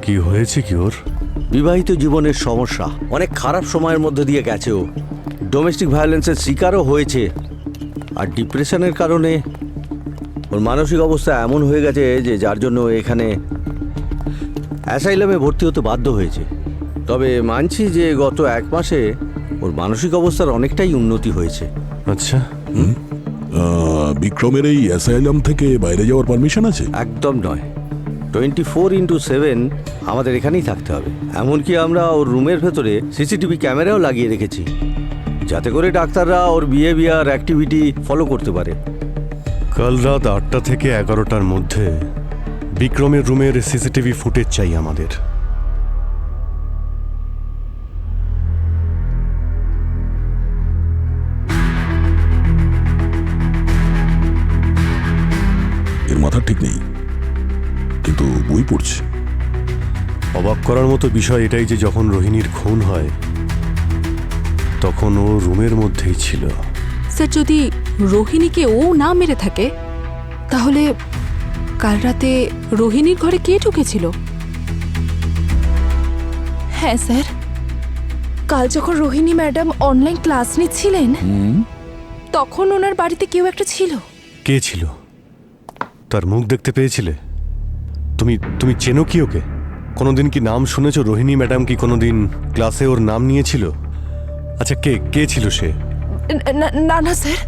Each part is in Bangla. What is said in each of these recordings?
কি হয়েছে কি ওর? বিবাহিত জীবনের সমস্যা, অনেক খারাপ সময়ের মধ্যে দিয়ে গেছে ও। ডোমেস্টিক ভায়োলেন্সের শিকারও হয়েছে, আর ডিপ্রেশনের কারণে ওর মানসিক অবস্থা এমন হয়ে গেছে যে যার জন্য এখানে অ্যাসাইলামে ভর্তি হতে বাধ্য হয়েছে। তবে মানছি যে গত 1 মাসে ওর মানসিক অবস্থার অনেকটাই উন্নতি হয়েছে। আচ্ছা, বিক্রমের এই অ্যাসাইলাম থেকে বাইরে যাওয়ার পারমিশন আছে? একদম নয়, 24x7 আমাদের এখানেই থাকতে হবে। এমনকি আমরা ওর রুমের ভেতরে সিসিটিভি ক্যামেরাও লাগিয়ে রেখেছি, যাতে করে ডাক্তাররা ওর বিহেভিয়ার অ্যাক্টিভিটি ফলো করতে পারে। কাল রাত 8টা থেকে 11টার মধ্যে বিক্রমের রুমের সিসিটিভি ফুটেজ চাই আমাদের। এর মাথা ঠিক নেই, কিন্তু বই পড়ছে। অবাক করার মতো বিষয় এটাই যে যখন রোহিণীর খুন হয় তখন ও রুমের মধ্যেই ছিল। স্যার, যদি রোহিণীকে ও না মেরে থাকে তাহলে কাল রাতে রোহিণীর ঘরে কে ঢুকেছিল? হ্যাঁ স্যার, কাল যখন রোহিণী ম্যাডাম অনলাইন ক্লাস নিচ্ছিলেন তখন ওনার বাড়িতে কেউ একটা ছিল। কে ছিল? তার মুখ দেখতে পেয়েছিলে? তুমি চেনো কি ওকে? কোনোদিন কি নাম শুনেছো? রোহিণী ম্যাডাম কি কোনোদিন ক্লাসে ওর নাম নিয়েছিল? আচ্ছা, কে ছিল সে? না না স্যার,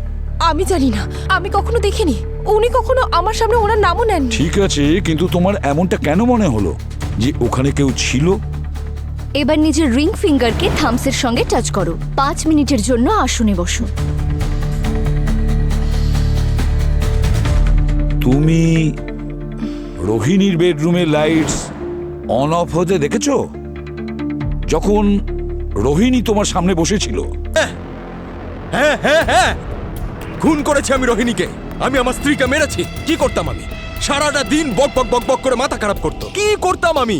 আমি জানি না, আমি কখনো দেখিনি। উনি কখনো আমার সামনে ওনার নামও নেন। ঠিক আছে, কিন্তু তোমার এমনটা কেন মনে হলো যে ওখানে কেউ ছিল? এবার নিজের রিং ফিঙ্গারকে থামসের সঙ্গে টাচ করো। 5 মিনিটের জন্য আসনে বসো। তুমি রোহিণীর বেডরুমের লাইটস অন অফ হতে দেখেছো যখন রোহিণী তোমার সামনে বসেছিল? হ্যাঁ হ্যাঁ হ্যাঁ, খুন করেছি আমি রোহিণীকে। আমি আমার স্ত্রীকে মেরেছি। কি করতাম আমি? সারাটা দিন বক বক বক বক করে মাথা খারাপ করতো। কি করতাম আমি?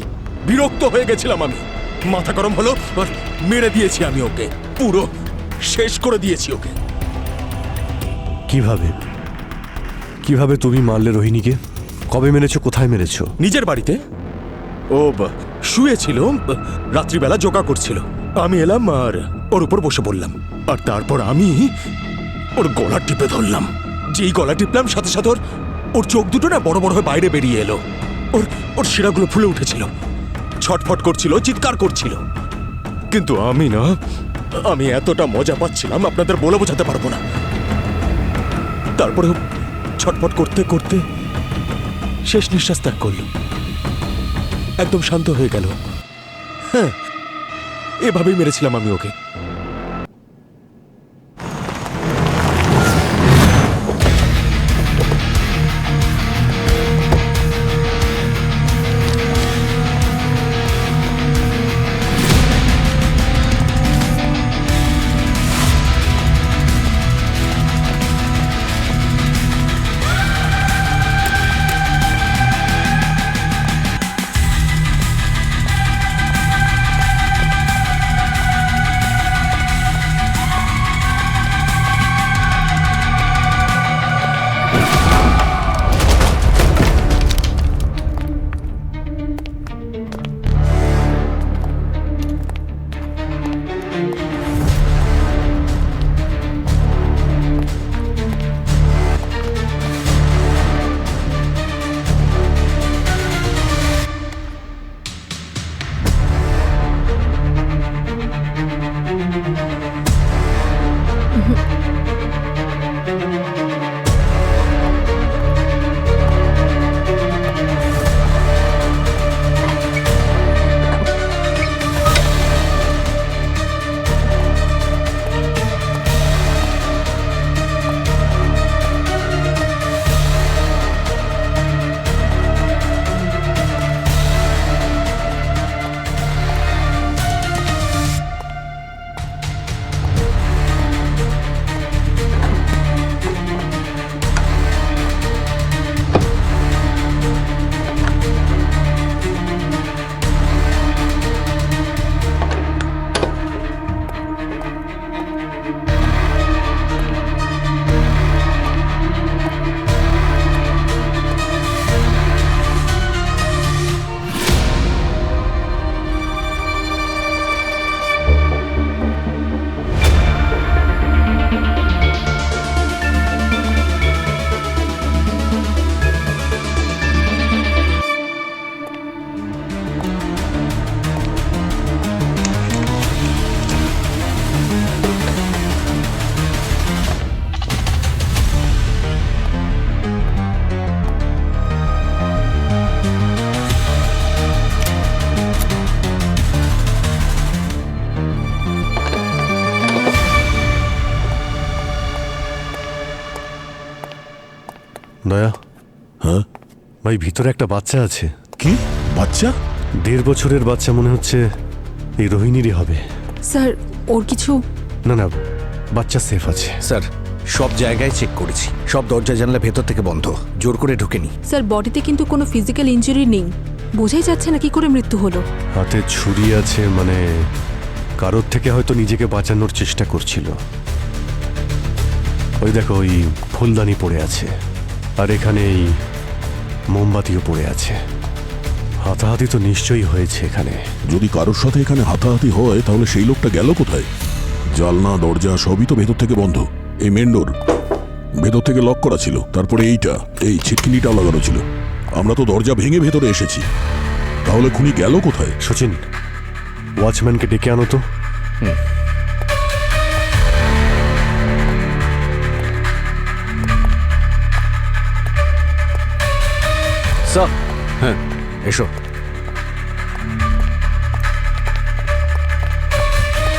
বিরক্ত হয়ে গেছিলাম আমি। মাথা গরম হলো আর মেরে দিয়েছি আমি ওকে, পুরো শেষ করে দিয়েছি ওকে। কিভাবে তুমি মারলে রোহিণীকে? কবে মেরেছো? কোথায় মেরেছো? নিজের বাড়িতে। ও শুয়েছিল, রাত্রিবেলা যোগা করছিল। আমি এলাম আর ওর উপর বসে পড়লাম, আর তারপর আমি ওর গলা টিপে ধরলাম। যেই গলা টিপলাম সাথে সাথে ওর চোখ দুটো না বড় বড় হয়ে বাইরে বেরিয়ে এলো। ওর শিরাগুলো ফুলে উঠেছিল, ছটফট করছিল, চিৎকার করছিল। কিন্তু আমি এতটা মজা পাচ্ছিলাম আপনাদের বলে বোঝাতে পারবো না। তারপরে ছটফট করতে করতে শেষ নিঃশ্বাস ত্যাগ করল, একদম শান্ত হয়ে গেল। হ্যাঁ, এভাবেই মেরেছিলাম আমি ওকে। দয়া, হ্যাঁ ভাই ভিতরে একটা বাচ্চা আছে। কি বাচ্চা? 1.5 বছরের বাচ্চা, মনে হচ্ছে এই রোহিণীরই হবে। স্যার ওর কিছু না না, বাচ্চা সেফ আছে। স্যার সব জায়গায় চেক করেছি, সব দরজা জানলা ভেতর থেকে বন্ধ, জোর করে ঢুকেনি। স্যার বডিতে কিন্তু কোনো ফিজিক্যাল ইনজুরি নেই, বোঝাই যাচ্ছে না কি করে মৃত্যু হলো। হাতে ছুরি আছে, মানে কারোর থেকে হয়তো নিজেকে বাঁচানোর চেষ্টা করছিল। ওই দেখো, ওই ফুলদানি পড়ে আছে, আর এখানে এই মোমবাতিও পড়ে আছে। হাতাহাতি তো নিশ্চয়ই হয়েছে এখানে। যদি কারোর সাথে এখানে হাতাহাতি হয় তাহলে সেই লোকটা গেল কোথায়? জালনা দরজা সবই তো ভেতর থেকে বন্ধ। এই মেন ডোর ভেতর থেকে লক করা ছিল, তারপরে এই ছিটকিনিটাও লাগানো ছিল। আমরা তো দরজা ভেঙে ভেতরে এসেছি, তাহলে খুনি গেল কোথায়? সচিন, ওয়াচম্যানকে ডেকে আনো তো। স্যার, হ্যাঁ এসো।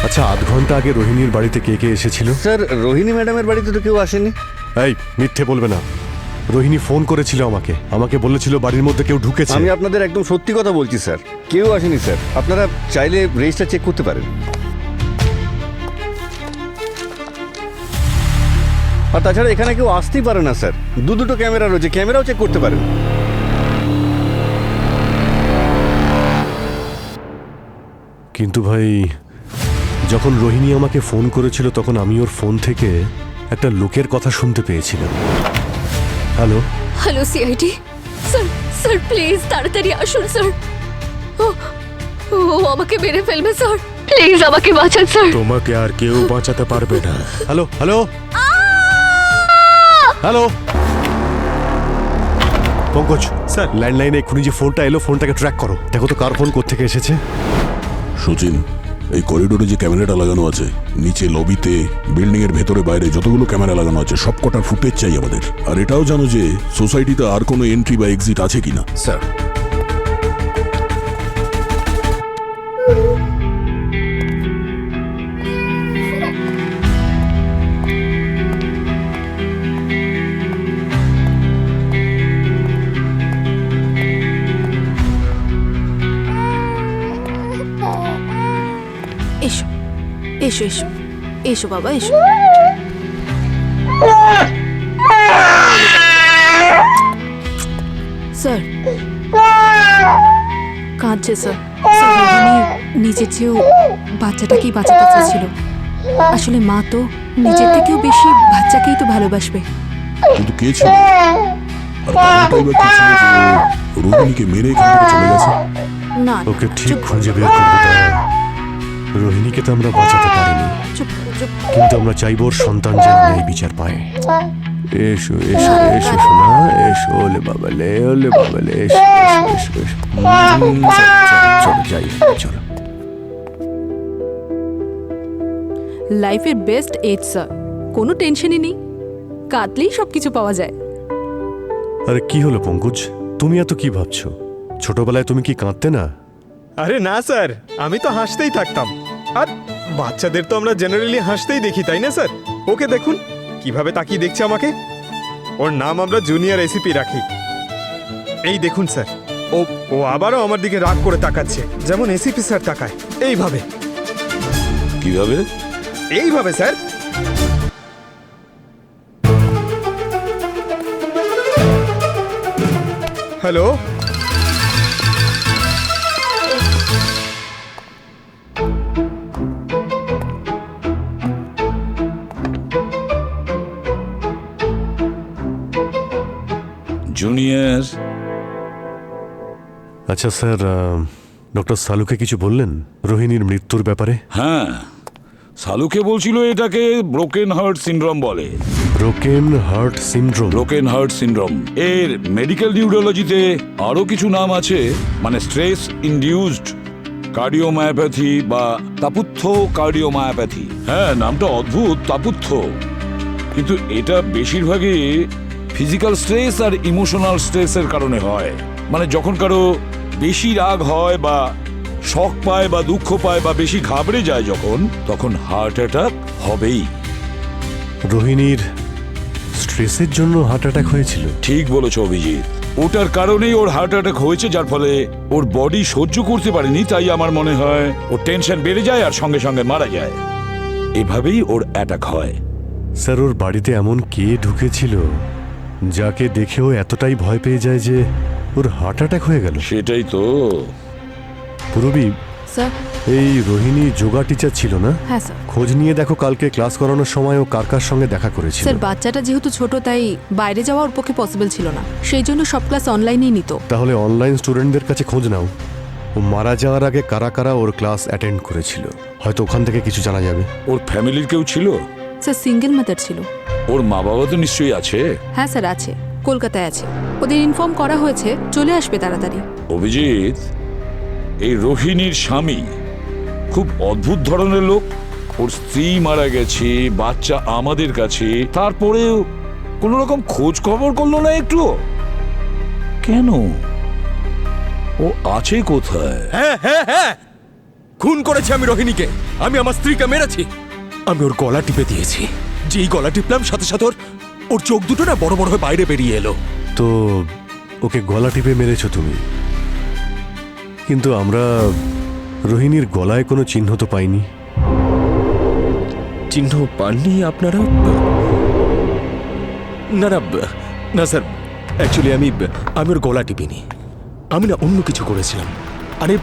আচ্ছা, 8 ঘন্টা আগে রোহিণীর বাড়িতে কে কে এসেছিল? স্যার রোহিণী ম্যাডামের বাড়িতে তো কেউ আসেনি। এই মিথ্যে বলবে না। রোহিণী ফোন করেছিল আমাকে বলেছিল বাড়ির মধ্যে কেউ ঢুকেছে। আমি আপনাদের একদম সত্যি কথা বলছি স্যার, কেউ আসেনি স্যার। আপনারা চাইলে রেজিস্টার চেক করতে পারেন। আর তাছাড়া এখানে কেউ আসতেই পারে না স্যার, দুটো ক্যামেরা রয়েছে, ক্যামেরাও চেক করতে পারেন। কিন্তু ভাই, যখন রোহিণী আমাকে ফোন করেছিল তখন আমি ওর ফোন থেকে একটা লোকের কথা শুনতে পেয়েছিলাম। Hello, hello CID sir, sir please তাড়াতাড়ি আসুন স্যার। ও ও আমাকে মেরে ফেলবে স্যার, প্লিজ আমাকে বাঁচান স্যার। তোমাকে আর কেউ বাঁচাতে পারবে না। Hello, hello, hello. Pankaj sir, ল্যান্ডলাইনে এক্ষুনি যে ফোনটা এলো, ফোনটাকে ট্র্যাক করো, দেখো তো কার ফোন কোত্থেকে এসেছে। সচিন, এই করিডোরে যে ক্যামেরাটা লাগানো আছে, নিচে লবিতে, বিল্ডিং এর ভেতরে বাইরে যতগুলো ক্যামেরা লাগানো আছে সব কটার ফুটেজ চাই আমাদের। আর এটাও জানো যে সোসাইটিতে আর কোনো এন্ট্রি বা এক্সিট আছে কিনা। স্যার, এসো এসো এসো এসো বাবা, এসো। স্যার কাঁদছে স্যার। স্যার রোহিণী নিজের চেয়েও বাচ্চাটাকেই বাঁচাতে চেয়েছিল। আসলে মা তো নিজের থেকেও বেশি বাচ্চাকেই তো ভালোবাসবে। কিন্তু কে ছিল? আর কারণটাই বা কি ছিল যে রোহিণীকে মেরে এখান থেকে চলে গেছে? না ওকে ঠিক চুপ খুঁজে বের করবো। দয়া, রোহিণীকে তো আমরা বাঁচাতে পারিনি, চুপ চুপ। কিন্তু আমরা চাইব ওর সন্তান যেন ন্যায় বিচার পায়। এসো এসো এসো সোনা, এসো, ওলে বাবালে, ওলে বাবালে, এসো এসো এসো এসো। চলো যাই, চলো। লাইফের বেস্ট এজ স্যার, কোনো টেনশনই নেই, কাঁদলেই সব কিছু পাওয়া যায়। আরে কি হলো পঙ্কজ, তুমি এত কি ভাবছো? ছোটবেলায় তুমি কি কাঁদতে না? আরে না স্যার, আমি তো হাসতেই থাকতাম। আর বাচ্চাদের তো আমরা জেনারেলি হাসতেই দেখি, তাই না স্যার? ওকে দেখুন কিভাবে তাকিয়ে দেখছে আমাকে। ওর নাম আমরা জুনিয়র এসিপি রাখি। এই দেখুন স্যার, ও ও আবারও আমার দিকে রাগ করে তাকাচ্ছে, যেমন এসিপি স্যার তাকায়। এইভাবে কিভাবে? এইভাবে স্যার। Hello, junior. আচ্ছা স্যার, ডক্টর সালুকে কিছু বললেন রোহিণীর মৃত্যুর ব্যাপারে? হ্যাঁ, সালুকে বলছিল এটাকে ব্রোকেন হার্ট সিনড্রোম বলে। Broken heart syndrome? Broken heart syndrome এর মেডিকেল নিউরোলজিতে আরো কিছু নাম আছে, মানে স্ট্রেস ইনডিউসড কার্ডিওমায়োপ্যাথি বা তাপুত্থ কার্ডিওমায়োপ্যাথি। হ্যাঁ, নামটা অদ্ভুত, তাপুত্থ, কিন্তু এটা বেশিরভাগই ফিজিক্যাল স্ট্রেস আর ইমোশনাল স্ট্রেসের কারণে হয়। মানে যখন কারো বেশি রাগ হয় বা শক পায় বা দুঃখ পায় বা বেশি ঘাবড়ে যায় যখন, তখন হার্ট অ্যাটাক হবেই। রোহিণীর স্ট্রেসের জন্য হার্ট অ্যাটাক হয়েছিল? ঠিক বলেছো অভিজিৎ, ওটার কারণেই ওর হার্ট অ্যাটাক হয়েছে, যার ফলে ওর বডি সহ্য করতে পারেনি। তাই আমার মনে হয় ওর টেনশন বেড়ে যায় আর সঙ্গে সঙ্গে মারা যায়। এভাবেই ওর অ্যাটাক হয়। স্যার, ওর বাড়িতে এমন কে ঢুকেছিল যাকে দেখেও এতটাই ভয় পেয়ে যায় যে ওর হার্ট অ্যাটাক হয়ে গেল? সেটাই তো। পুরবী, স্যার। এই রোহিণী যোগা টিচার ছিল না? হ্যাঁ স্যার। খোঁজ নিয়ে দেখো কালকে ক্লাস করানোর সময় ও কার কার সঙ্গে দেখা করেছিল। স্যার, বাচ্চাটা যেহেতু ছোট তাই বাইরে যাওয়া ওর পক্ষে পসিবল ছিল না, সেই জন্য সব ক্লাস অনলাইনেই নিত। তাহলে অনলাইন স্টুডেন্টদের কাছে খোঁজ নাও, ও মারা যাওয়ার আগে কারা কারা ওর ক্লাস অ্যাটেন্ড করেছিল। হয়তো ওখান থেকে কিছু জানা যাবে। ওর ফ্যামিলির কেউ ছিল? স্যার, সিঙ্গেল মাদার ছিল। ওর মা বাবা তো নিশ্চয়ই আছে। হ্যাঁ স্যার, আছে, কলকাতায় আছে। ওদের ইনফর্ম করা হয়েছে, চলে আসবে তাড়াতাড়ি। অভিজিৎ, এই রোহিণীর স্বামী খুব অদ্ভুত ধরনের লোক। ওর স্ত্রী মারা গেছে, বাচ্চা আমাদের কাছে, তারপরেও কোন রকম খোঁজ খবর করলো না একটু। কেন? ও আছে কোথায়? হ্যাঁ হ্যাঁ হ্যাঁ, খুন করেছি আমি রোহিণীকে। আমি আমার স্ত্রীকে মেরেছি। আমি ওর গলা টিপে দিয়েছি। যেই গলা টিপলাম সাথে সাথে ওর চোখ দুটো না বড় বড় হয়ে বাইরে বেরিয়ে এলো। তো ওকে গলা টিপে মেরেছো তুমি, কিন্তু আমরা রোহিণীর গলায় কোনো চিহ্ন তো পাইনি। চিহ্ন পাননি আপনারা? না না না স্যার, অ্যাকচুয়ালি আমি ওর গলা টিপিনি। আমি না অন্য কিছু করেছিলাম। আরে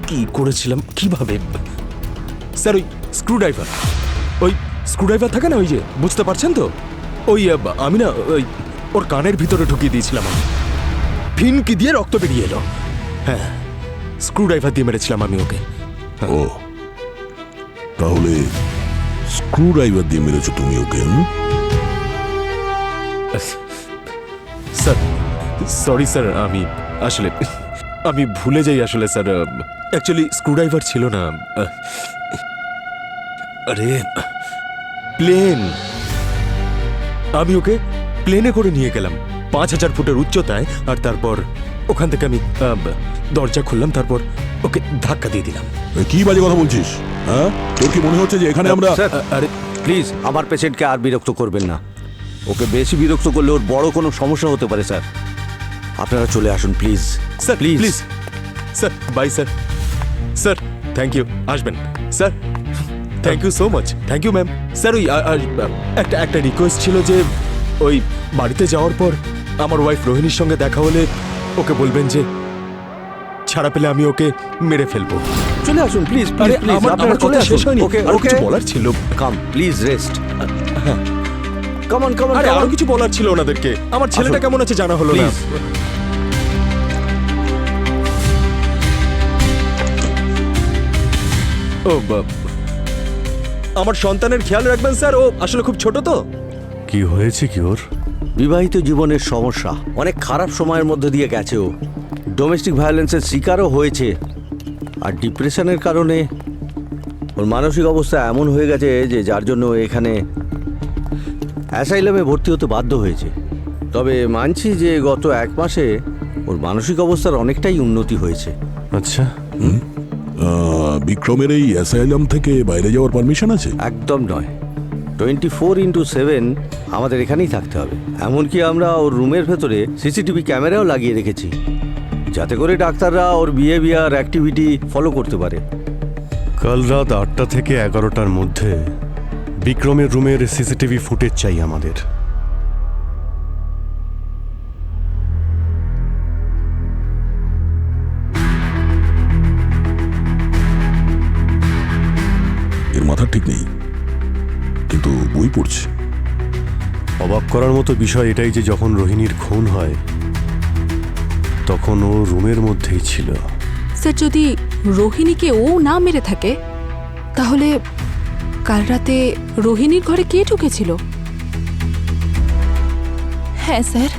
কি করেছিলাম, কিভাবে? স্যার, ওই স্ক্রুড্রাইভার থাকে না, ওই যে, বুঝতে পারছেন তো? ওই আমি না ওই ওর কানের ভিতরে ঢুকিয়ে দিয়েছিলাম। আমি ফিনকি দিয়ে রক্ত বেরিয়ে এলো। হ্যাঁ, স্ক্রুড্রাইভার দিয়ে মেরেছিলাম আমি ওকে। ও, তাহলে স্ক্রু ড্রাইভার দিয়ে মেরেছো তুমি ওকে? স্যার, সরি স্যার, আমি ভুলে যাই আসলে স্যার। অ্যাকচুয়ালি স্ক্রুড্রাইভার ছিল না। আরে প্লেন, আমি ওকে প্লেনে করে নিয়ে গেলাম 5000 ফুটের উচ্চতায়। আর তারপর ওখান থেকে আমি দরজা খুললাম, তারপর ওকে ধাক্কা দিয়ে দিলাম। কি বাজে কথা বলছিস? হ্যাঁ, তোর কি মনে হচ্ছে যে এখানে আমরা... স্যার, আরে প্লিজ আমার পেশেন্টকে আর বিরক্ত করবেন না। ওকে বেশি বিরক্ত করলে ওর বড় কোনো সমস্যা হতে পারে স্যার। আপনারা চলে আসুন please. Sir please sir, bye sir. Sir thank you, আসবেন sir. Thank you so much. Thank you ma'am. Sir, ওই একটা রিকোয়েস্ট ছিল যে ওই বাড়িতে যাওয়ার পর আমার ওয়াইফ রোহিণীর সঙ্গে দেখা হলে ওকে বলবেন যে ছাড়া পেলে আমি ওকে মেরে ফেলবো। চলে আসুন প্লিজ আরে প্লিজ। আমার কথা শেষ হয়নি। ওকে আরো ওকে কিছু বলার ছিল। Come please rest. Come on come on. আরে আরো কিছু বলার ছিল ওনাদেরকে। আমার ছেলেটা কেমন আছে জানা হলো না। প্লিজ। ও আমার সন্তানের খেয়াল রাখবেন স্যার, ও আসলে খুব ছোট তো। কি হয়েছে কি ওর? বিবাহিত জীবনের সমস্যা, অনেক খারাপ সময়ের মধ্যে দিয়ে গেছে ও। ডোমেস্টিক ভায়োলেন্সের শিকারও হয়েছে, আর ডিপ্রেশনের কারণে ওর মানসিক অবস্থা এমন হয়ে গেছে যে যার জন্য ও এখানে অ্যাসাইলামে ভর্তি হতে বাধ্য হয়েছে। তবে মানছি যে গত 1 মাসে ওর মানসিক অবস্থার অনেকটাই উন্নতি হয়েছে। আচ্ছা, বিক্রমের এই অ্যাসাইলাম থেকে বাইরে যাওয়ার পারমিশন আছে? একদম নয়, 24x7 আমাদের এখানেই থাকতে হবে। এমনকি আমরা ওর রুমের ভেতরে সিসিটিভি ক্যামেরাও লাগিয়ে রেখেছি, যাতে করে ডাক্তাররা ওর বিহেভিয়ার অ্যাক্টিভিটি ফলো করতে পারে। কাল রাত 8টা থেকে 11টার মধ্যে বিক্রমের রুমের সিসিটিভি ফুটেজ চাই আমাদের। এর মাথা ঠিক নেই, কিন্তু বই পড়ছে। অবাক করার মতো বিষয় এটাই যে যখন রোহিণীর খুন হয় তখন ও রুমের মধ্যেই ছিল। স্যার, যদি রোহিণীকে ও না মেরে থাকে তাহলে কাল রাতে রোহিণীর ঘরে কে ঢুকেছিল? হ্যাঁ স্যার,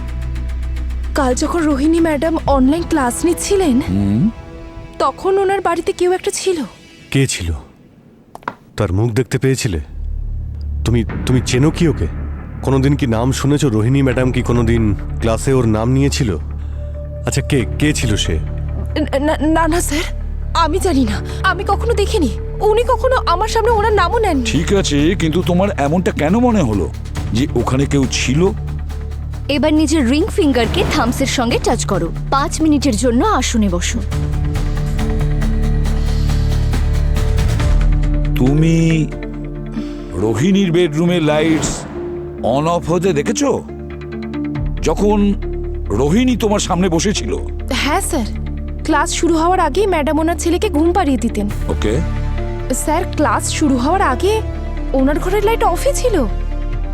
কাল যখন রোহিণী ম্যাডাম অনলাইন ক্লাস নিচ্ছিলেন তখন ওনার বাড়িতে কেউ একটা ছিল। কে ছিল? তার মুখ দেখতে পেয়েছিলে? তুমি চেনো কি ওকে? কোনোদিন কি নাম শুনেছো? রোহিণী ম্যাডাম কি কোনোদিন ক্লাসে ওর নাম নিয়েছিল? আচ্ছা, কে ছিল সে? না না স্যার, আমি জানি না, আমি কখনো দেখিনি। উনি কখনো আমার সামনে ওনার নামও নেন। ঠিক আছে, কিন্তু তোমার এমনটা কেন মনে হলো? যে ওখানে কেউ ছিল? এবার নিজের রিং ফিঙ্গারকে থামসের সঙ্গে টাচ করো। 5 মিনিটের জন্য আসনে বসো। তুমি রোহিণীর বেডরুমের লাইটস অন অফ হতে দেখেছো যখন রোহিণী তোমার সামনে বসেছিল? হ্যাঁ স্যার, ক্লাস শুরু হওয়ার আগেই ম্যাডাম ওনার ছেলেকে ঘুম পাড়িয়ে দিতেন। ওকে, স্যার, ক্লাস শুরু হওয়ার আগে ওনার ঘরের লাইট অফই ছিল,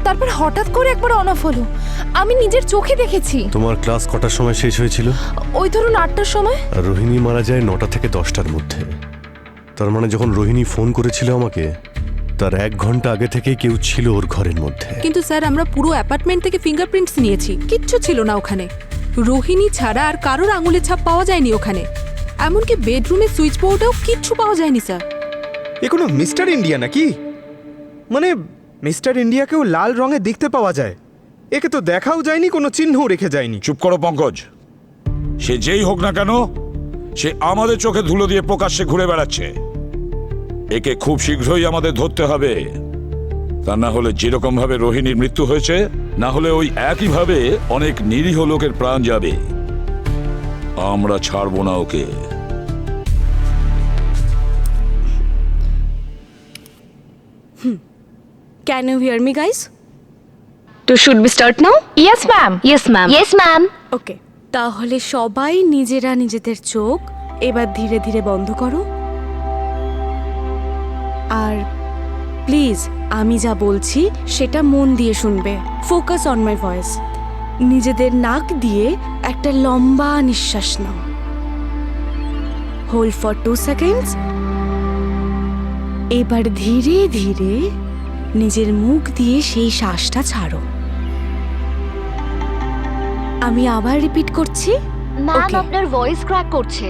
তারপর হঠাৎ করে একবার অন অফ হলো। আমি নিজের চোখে দেখেছি। তোমার ক্লাস কটার সময় শেষ হয়েছিল? ওই ধরুন 8টার সময়। আর রোহিণী মারা যায় 9টা থেকে 10টার মধ্যে। তার মানে যখন রোহিণী ফোন করেছিল আমাকে, তার 1 ঘন্টা আগে থেকেই কেউ ছিল ওর ঘরের মধ্যে। কিন্তু স্যার আমরা পুরো অ্যাপার্টমেন্ট থেকে ফিঙ্গারপ্রিন্টস নিয়েছি, কিচ্ছু ছিল না ওখানে। রোহিণী ছাড়া আর কারোর আঙুলের ছাপ পাওয়া যায়নি ওখানে। এমনকি বেডরুমের সুইচ বোর্ডেও কিচ্ছু পাওয়া যায়নি স্যার। এ কোনো মিস্টার ইন্ডিয়া নাকি? মানে মিস্টার ইন্ডিয়াকেও লাল রঙে দেখতে পাওয়া যায়, একে তো দেখাও যায়নি, কোনো চিহ্নও রেখে যায়নি। চুপ করো পঙ্কজ। সে যেই হোক না কেন, সে আমাদের চোখে ধুলো দিয়ে প্রকাশ্যে ঘুরে বেড়াচ্ছে। একে খুব শীঘ্রই আমাদের ধরতে হবে। তা না হলে যেরকম ভাবে রোহিণীর মৃত্যু হয়েছে, না হলে ওই একইভাবে অনেক নিরীহ লোকের প্রাণ যাবে। আমরা ছাড়বো না ওকে। Can you hear me, guys? So should we start now? Yes, ma'am. Yes, ma'am. Yes, ma'am. ওকে, তাহলে সবাই নিজেরা নিজেদের চোখ এবার ধীরে ধীরে বন্ধ করো। আর প্লিজ আমি যা বলছি সেটা মন দিয়ে শুনবে। Focus on my voice. নিজেদের নাক দিয়ে একটা লম্বা নিঃশ্বাস নাও। Hold for 2 seconds. এবার ধীরে ধীরে নিজের মুখ দিয়ে সেই শ্বাসটা ছাড়ো। আমি আবার রিপিট করছি। Ma'am, Okay. আপনার ভয়েস ক্র্যাক করছে।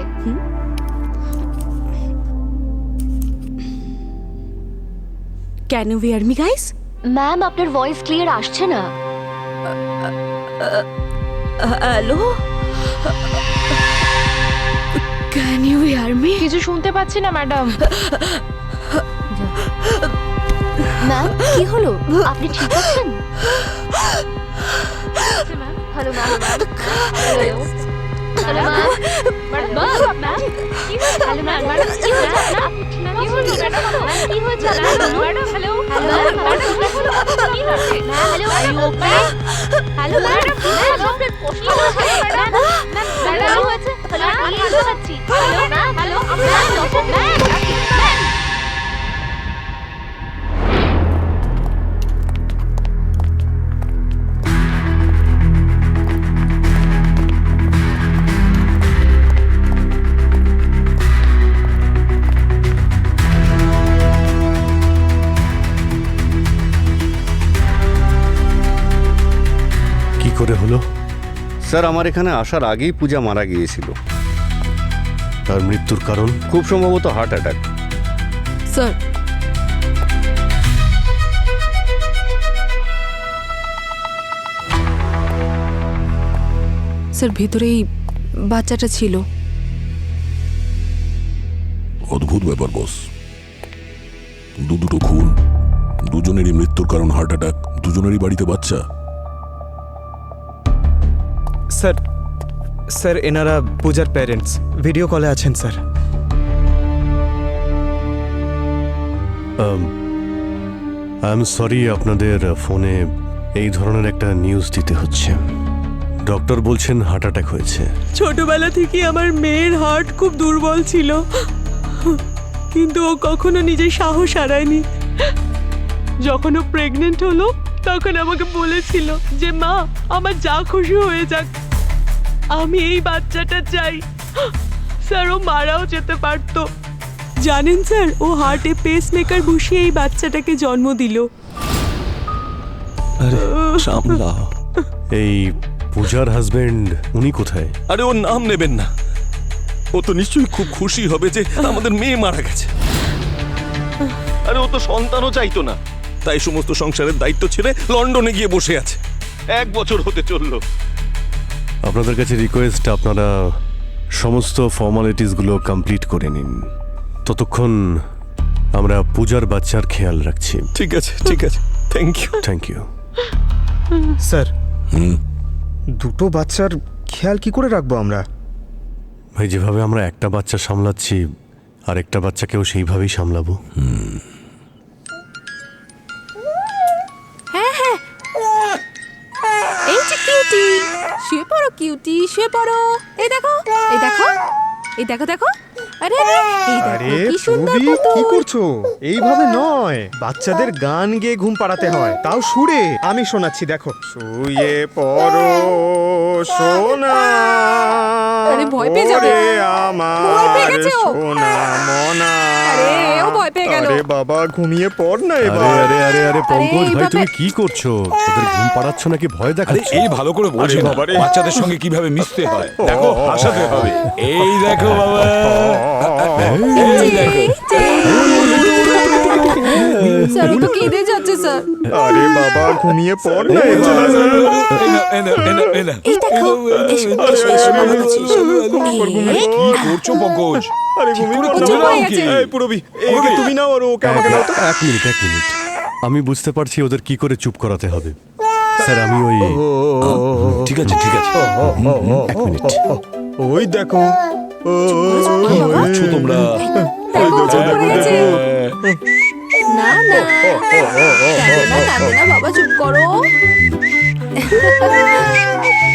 Can you hear me guys? Ma'am, আপনার ভয়েস ক্লিয়ার আসছে না। Hello, can you hear me? কিছু শুনতে পাচ্ছি না ম্যাডাম। ম্যাম, কি হলো? আপনি ঠিক আছেন? Hello ma'am. Hello hello ma'am. Ma'am, কি হয়েছে? Hello ma'am. কি হয়েছে? আপনি ঠিক আছেন? কি হয়েছে ম্যাডাম? কি হয়েছে ম্যাডাম? হ্যালো হ্যালো ম্যাডাম, কি হয়েছে? Hello ma'am. হ্যালো ম্যাডাম, আপনার কষ্ট হচ্ছে ম্যাডাম? ম্যাডাম, কি হয়েছে? আমি বুঝতে পারছি। Hello ma'am. Hello ma'am. কি করে হলো? স্যার, আমার এখানে আসার আগেই পূজা মারা গিয়েছিল। তার মৃত্যুর কারণ? খুব সম্ভবত হার্ট অ্যাটাক। স্যার, স্যার ভেতরেই বাচ্চাটা ছিল। অদ্ভুত ব্যাপার বস। দুটো খুন, দুজনেরই মৃত্যুর কারণ হার্ট অ্যাটাক, দুজনেরই বাড়িতে বাচ্চা। স্যার, স্যার এনারা পূজার প্যারেন্টস ভিডিও কলে আছেন স্যার। আই এম সরি আপনাদের ফোনে এই ধরনের একটা নিউজ দিতে হচ্ছে। ডক্টর বলছেন হার্ট অ্যাটাক হয়েছে। ছোটবেলা থেকে আমার মেয়ের হার্ট খুব দুর্বল ছিল, কিন্তু ও কখনো নিজের সাহস হারায়নি। যখন ও প্রেগনেন্ট হলো তখন আমাকে বলেছিল যে মা, আমার যা খুশি হয়ে যাক, আমি এই বাচ্চাটা চাই। স্যার, ও মারাও যেতে পারতো। জানেন স্যার, ও হার্টে পেসমেকার বসিয়ে এই বাচ্চাটাকে জন্ম দিল। সামলাও। এই পূজার হাজবেন্ড উনি কোথায়? আরে ওর নাম নেবেন না। ও তো নিশ্চয়ই খুব খুশি হবে যে আমাদের মেয়ে মারা গেছে। আরে ও তো সন্তানও চাইতো না, তাই সমস্ত সংসারের দায়িত্ব ছেড়ে লন্ডনে গিয়ে বসে আছে। 1 বছর হতে চললো। আপনাদের কাছে রিকোয়েস্ট, আপনারা সমস্ত ফর্মালিটিসগুলো কমপ্লিট করে নিন। ততক্ষণ আমরা পূজার বাচ্চার খেয়াল রাখছি। ঠিক আছে, ঠিক আছে। Thank you. Thank you. Sir দুটো বাচ্চার খেয়াল কি করে রাখবো আমরা? ভাই, যেভাবে আমরা একটা বাচ্চা সামলাচ্ছি আরেকটা বাচ্চাকেও সেইভাবেই সামলাবো। হ্যাঁ হ্যাঁ, এই যে কিউটি, শুয়ে পড়ো কিউটি, শুয়ে পড়ো। এই দেখো, এই দেখো, এই দেখো, দেখো, আরে আরে, এই আরে দেখো কি সুন্দর পূর্বী, কি পুতুল। করছো? এইভাবে নয়, বাচ্চাদের গান গেয়ে ঘুম পাড়াতে হয়, তাও সুরে। আমি শোনাচ্ছি, দেখো। শুয়ে পড়ো সোনা, আরে ভয় পেয়ে যাবে। ওরে ভয় পেয়ে আমার গেছে ও। সোনা মনা। আরে ও ভয় পেয়ে গেল। আরে বাবা, ঘুমিয়ে পড় না আরে এবার। আরে আরে আরে পঙ্কজ ভাই, এইভাবে- তুমি কি করছো? ওদের ঘুম পাড়াচ্ছ নাকি ভয় আরে দেখাচ্ছ? এই ভালো করে বলছে আরে না বাবারে। বাচ্চাদের সঙ্গে কিভাবে মিশতে হয়। দেখো, হাসাতে হবে। এই দেখো বাবা, এই দেখো। স্যার ও তো কেঁদে যাচ্ছে স্যার। আরে বাবা, ঘুমিয়ে পড় না এই এবার। না, এই দেখো, এসো, এসো, এসো, আমার কাছে এসো। এই, কি করছো পঙ্কজ? আরে ঘুমিয়ে পড় চুপ না। হয়ে গেছে। এই পুরবী, একে তুমি নাও আর ওকে আমাকে দাও তো। এক মিনিট, এক মিনিট। আমি বুঝতে পারছি ওদের কি করে চুপ করাতে হবে। স্যার, আমি ওই ঠিক আছে, ঠিক আছে। এক মিনিট। ওই দেখো। করছো তোমরা? দেখো, চুপ করে গেছে। না না, কাঁদে না, কাঁদে না, বাবা চুপ করো।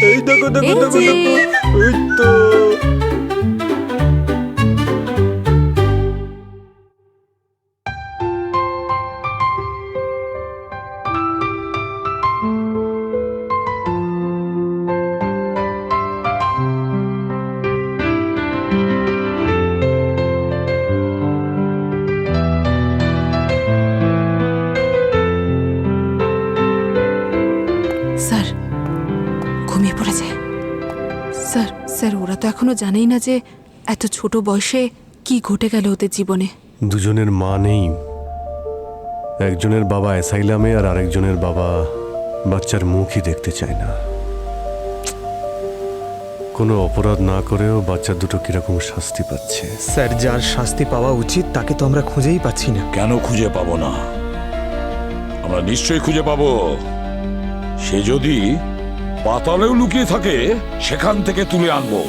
এই দেখো, দেখো, এই দেখো, যে। দেখো। এই তো। স্যার ঘুমিয়ে পড়েছে। স্যার স্যার ওরা তো এখনো জানেই না যে এত ছোট বয়সে কি ঘটে গেল ওদের জীবনে। দুজনের মা নেই। একজনের বাবা অ্যাসাইলামে আর আরেকজনের বাবা বাচ্চার মুখই দেখতে চায় না। কোনো অপরাধ না করেও বাচ্চা দুটো কিরকম শাস্তি পাচ্ছে। স্যার, যার শাস্তি পাওয়া উচিত তাকে তো আমরা খুঁজেই পাচ্ছি না। কেন খুঁজে পাবো না? আমরা নিশ্চয়ই খুঁজে পাবো। সে যদি পাতালেও লুকিয়ে থাকে, সেখান থেকে তুলে আনবো,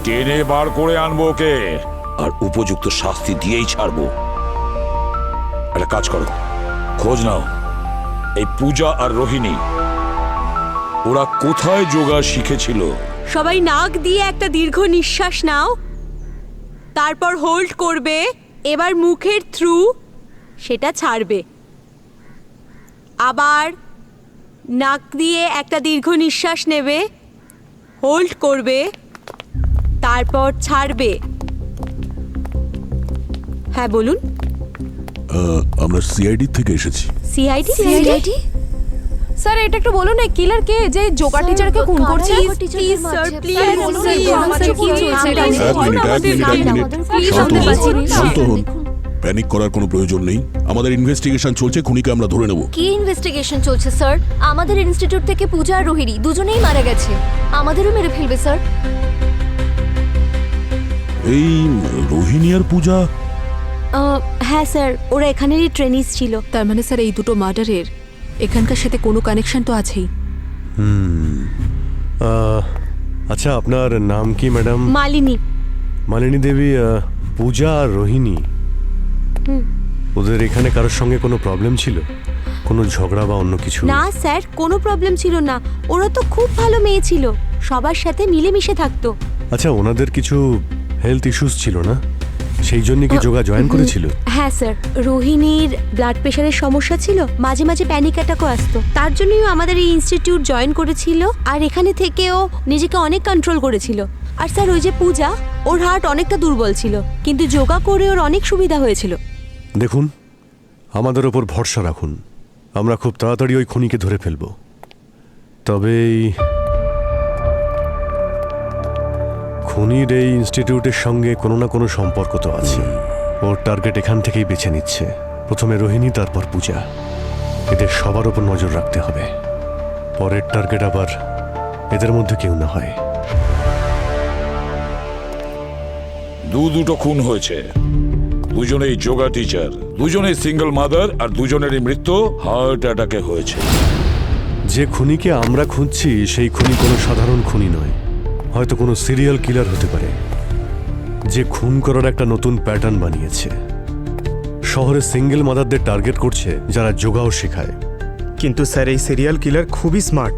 টেনে বার করে আনবো ওকে, আর উপযুক্ত শাস্তি দিয়েই ছাড়বো। একটা কাজ করো, খোঁজ নাও এই পূজা আর রোহিণী, ওরা কোথায় যোগা শিখেছিল। সবাই নাক দিয়ে একটা দীর্ঘ নিঃশ্বাস নাও, তারপর হোল্ড করবে, এবার মুখের থ্রু সেটা ছাড়বে। আবার নাক দিয়ে একটা দীর্ঘ নিঃশ্বাস নেবে, হোল্ড করবে, তারপর ছাড়বে। হ্যাঁ বলুন। আমরা সিআইডি থেকে এসেছি। সিআইডি? সিআইডি? স্যার, এটা একটু বলুন না, কিলার কে যে যোগা টিচারকে খুন করছে? প্লিজ স্যার, প্লিজ স্যার, বলুন না, প্লিজ, আমাদের কি চলছে? এক মিনিট, এক মিনিট, এক মিনিট। শান্ত হন, শান্ত হন। প্যানিক করার কোনো প্রয়োজন নেই। আমাদের ইনভেস্টিগেশন চলছে, খুনিকে আমরা ধরে নেব। কি ইনভেস্টিগেশন চলছে স্যার? আমাদের ইনস্টিটিউট থেকে পূজা আর রোহিণী দুজনেই মারা গেছে। আমাদেরও মেরে ফেলবে স্যার। এই রোহিণী আর পূজা, হ্যাঁ স্যার, ওরা এখানেরই ট্রেনিস ছিল। তার মানে স্যার এই দুটো মার্ডারের এখানকার সাথে কোনো কানেকশন তো আছেই। আচ্ছা, আপনার নাম কি ম্যাডাম? মালিনী। মালিনী দেবী। পূজা আর রোহিণী, ওদের এখানে কারোর সঙ্গে কোনো প্রবলেম ছিল? কোনো ঝগড়া বা অন্য কিছু? না স্যার, কোনো প্রবলেম ছিল না। ওরা তো খুব ভালো মেয়ে ছিল, সবার সাথে মিলেমিশে থাকতো। আচ্ছা, ওনাদের কিছু হেলথ ইস্যুস ছিল না? সেই জন্য কি যোগা জয়েন করেছিল? হ্যাঁ স্যার, রোহিণীর ব্লাড প্রেশারের সমস্যা ছিল, মাঝে মাঝে প্যানিক অ্যাটাকও আসতো। তার জন্যই আমাদের এই ইনস্টিটিউট জয়েন করেছিল, আর এখানে থেকেও নিজেকে অনেক কন্ট্রোল করেছিল। আর স্যার, ওই যে পূজা, ওর হার্ট অনেকটা দুর্বল ছিল, কিন্তু যোগা করে ওর অনেক সুবিধা হয়েছিল। দেখুন, আমাদের ওপর ভরসা রাখুন, আমরা খুব তাড়াতাড়ি ওই খুনিকে ধরে ফেলব। তবে খুনির এই ইনস্টিটিউটের সঙ্গে কোনো না কোনো সম্পর্ক তো আছে। ওর টার্গেট এখান থেকেই বেছে নিচ্ছে, প্রথমে রোহিণী, তারপর পূজা। এদের সবার ওপর নজর রাখতে হবে, পরের টার্গেট আবার এদের মধ্যে কেউ না হয়। দুটো খুন হয়েছে, দুজনেই যোগা টিচার, দুজনেই সিঙ্গেল মাদার, আর দুজনেরই মৃত্যু হার্ট অ্যাটাকে হয়েছে। যে খুনিকে আমরা খুঁজছি সেই খুনি কোনো সাধারণ খুনি নয়, হয়তো কোনো সিরিয়াল কিলার হতে পারে, যে খুন করার একটা নতুন প্যাটার্ন বানিয়েছে। শহরে সিঙ্গেল মাদারদের টার্গেট করছে যারা যোগাও শেখায়। কিন্তু স্যার এই সিরিয়াল কিলার খুবই স্মার্ট।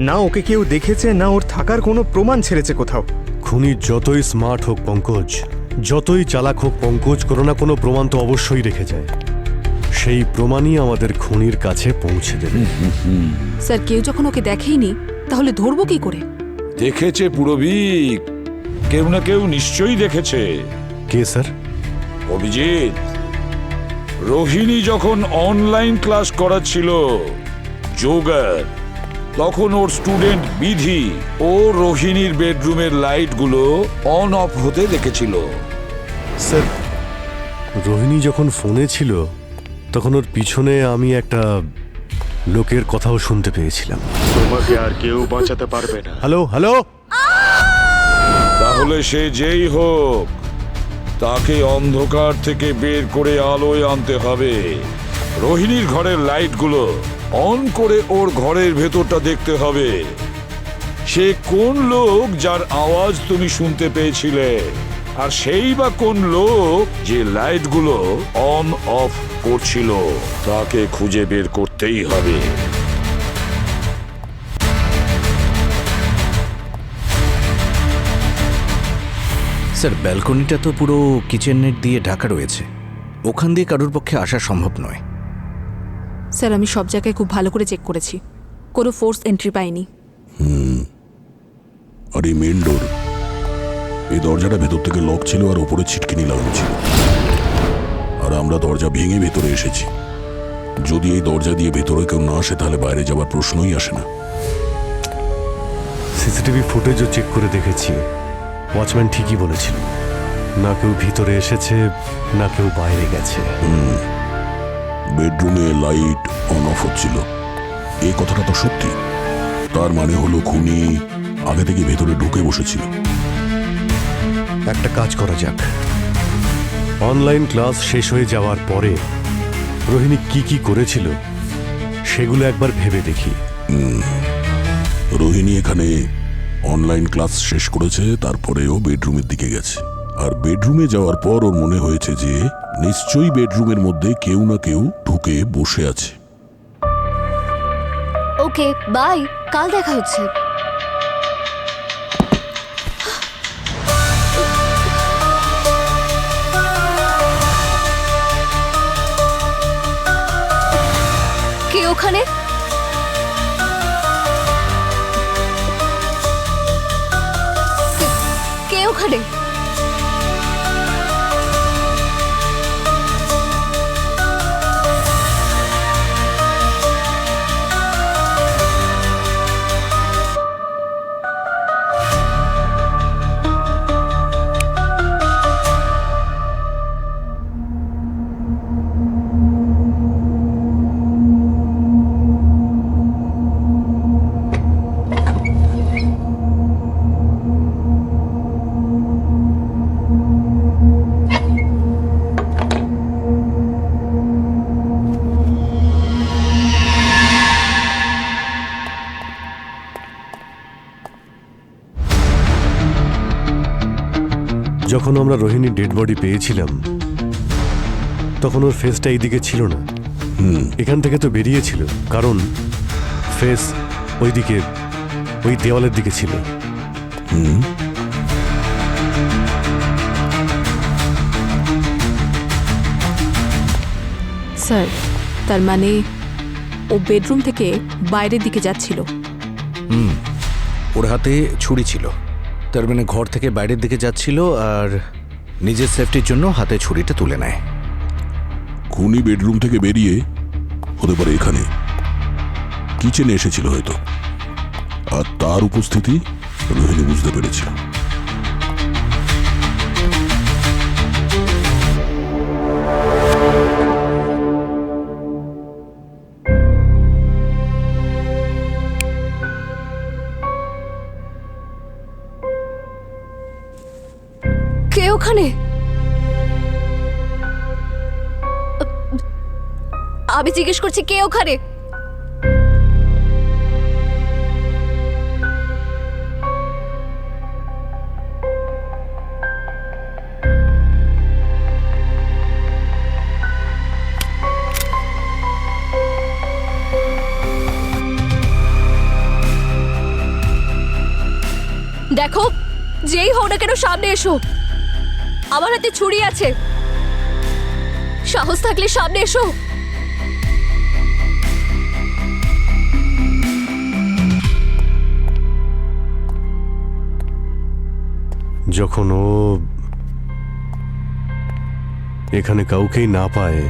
না ওকে কেউ দেখেছে, না ওর থাকার কোনো প্রমাণ ছেড়েছে কোথাও। খুনি যতই স্মার্ট হোক পঙ্কজ, যতই চালাক হোক পঙ্কজ, কোনো না কোনো প্রমাণ তো অবশ্যই রেখে যায়। সেই প্রমাণই আমাদের খুনির কাছে পৌঁছে দেবে। স্যার কেউ যখন ওকে দেখেইনি তাহলে ধরবো কি করে? দেখেছে পুরবিক, কেউ না কেউ নিশ্চয়ই দেখেছে। কে স্যার? অভিজিৎ, রোহিণী যখন অনলাইন ক্লাস করাচ্ছিল যোগার, তখন ওর স্টুডেন্ট বিধি ও রোহিণীর বেডরুমের লাইটগুলো অন অফ হতে দেখেছিল। স্যার রোহিণী যখন ফোনে ছিল তখন ওর পিছনে আমি একটা লোকের কথাও শুনতে পেয়েছিলাম। তোমাকে আর কেউ বাঁচাতে পারবে না। হ্যালো হ্যালো, তাহলে সে যেই হোক, তাকে অন্ধকার থেকে বের করে আলোয় আনতে হবে। রোহিণীর ঘরের লাইটগুলো অন করে ওর ঘরের ভেতরটা দেখতে হবে। সে কোন লোক যার আওয়াজ তুমি শুনতে পেয়েছিলে, আর সেই বা কোন লোক যে লাইটগুলো অন অফ করছিল, তাকে খুঁজে বের করতেই হবে। স্যার ব্যালকনিটা তো পুরো কিচেন নেট দিয়ে ঢাকা রয়েছে, ওখান দিয়ে কারোর পক্ষে আসা সম্ভব নয়। স্যার আমি সব জায়গায় খুব ভালো করে চেক করেছি, কোনো ফোর্স এন্ট্রি পাইনি। আর এই মেন ডোর, এই দরজাটা ভেতর থেকে লক ছিল আর ওপরে ছিটকিনি লাগানো ছিল, আর আমরা দরজা ভেঙে ভেতরে এসেছি। যদি এই দরজা দিয়ে ভেতরে কেউ না আসে তাহলে বাইরে যাওয়ার প্রশ্নই আসে না। সিসিটিভি ফুটেজও চেক করে দেখেছি, ওয়াচম্যান ঠিকই বলেছিল, না কেউ ভিতরে এসেছে না কেউ বাইরে গেছে। বেডরুমে লাইট অন অফ হচ্ছিল, এই কথাটা তো সত্যি। তার মানে হলো খুনি আগে থেকে ভেতরে ঢুকে বসেছিল। একটা কাজ করা যাক, অনলাইন ক্লাস শেষ হয়ে যাওয়ার পরে রোহিণী কি কি করেছিল সেগুলো একবার ভেবে দেখি। রোহিণী এখানে অনলাইন ক্লাস শেষ করেছে, তারপরে ও বেডরুমের দিকে গেছে। আর বেডরুমে যাওয়ার পর ওর মনে হয়েছে যে নিশ্চয়ই বেডরুমের মধ্যে কেউ না কেউ ঢুকে বসে আছে। ওকে বাই, কাল দেখা হচ্ছে। কে ওখানে? কে ওখানে? যখন আমরা রোহিণীর ডেড বডি পেয়েছিলাম তখন ওর ফেসটা এইদিকে ছিল না, এখান থেকে তো বেরিয়েছিল, কারণ ফেস ওইদিকে, ওই দেওয়ালের দিকে ছিল। স্যার তার মানে ও বেডরুম থেকে বাইরের দিকে যাচ্ছিল। ওর হাতে ছুরি ছিল, তার মানে ঘর থেকে বাইরের দিকে যাচ্ছিল আর নিজের সেফটির জন্য হাতে ছুরিটা তুলে নেয়। খুনি বেডরুম থেকে বেরিয়ে হতে পারে এখানে কিচেনে এসেছিল হয়তো, আর তার উপস্থিতি রোহিণী বুঝতে পেরেছিল। কে ওখানে? আমি জিজ্ঞেস করছি কে ওখানে? দেখো, যেই হও না কেন সামনে এসো। আমার হাতে ছুরি আছে, সাহস থাকলে সামনে এসো। যখন ও এখানে কাউকেই না পায়,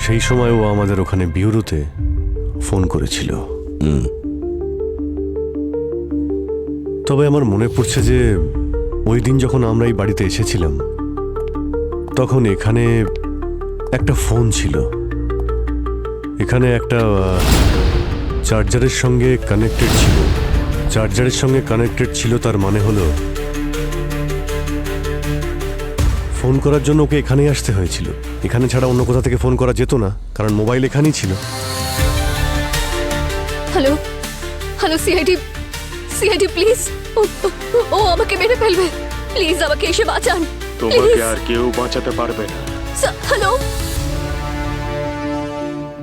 সেই সময় ও আমাদের ওখানে বিউরোতে ফোন করেছিল। তবে আমার মনে পড়ছে যে ওই দিন যখন আমরা এই বাড়িতে এসেছিলাম, তখন এখানে একটা ফোন ছিল। এখানে একটা চার্জারের সঙ্গে কানেক্টেড ছিল। চার্জারের সঙ্গে কানেক্টেড ছিল, তার মানে হলো ফোন করার জন্য ওকে এখানেই আসতে হয়েছিল। এখানে ছাড়া অন্য কোথা থেকে ফোন করা যেত না, কারণ মোবাইল এখানেই ছিল। Hello hello, CID please. ও আমাকে মেরে ফেলবে, প্লিজ আমাকে এসে বাঁচান। তোমাকে আর কেউ বাঁচাতে পারবে না। হ্যালো।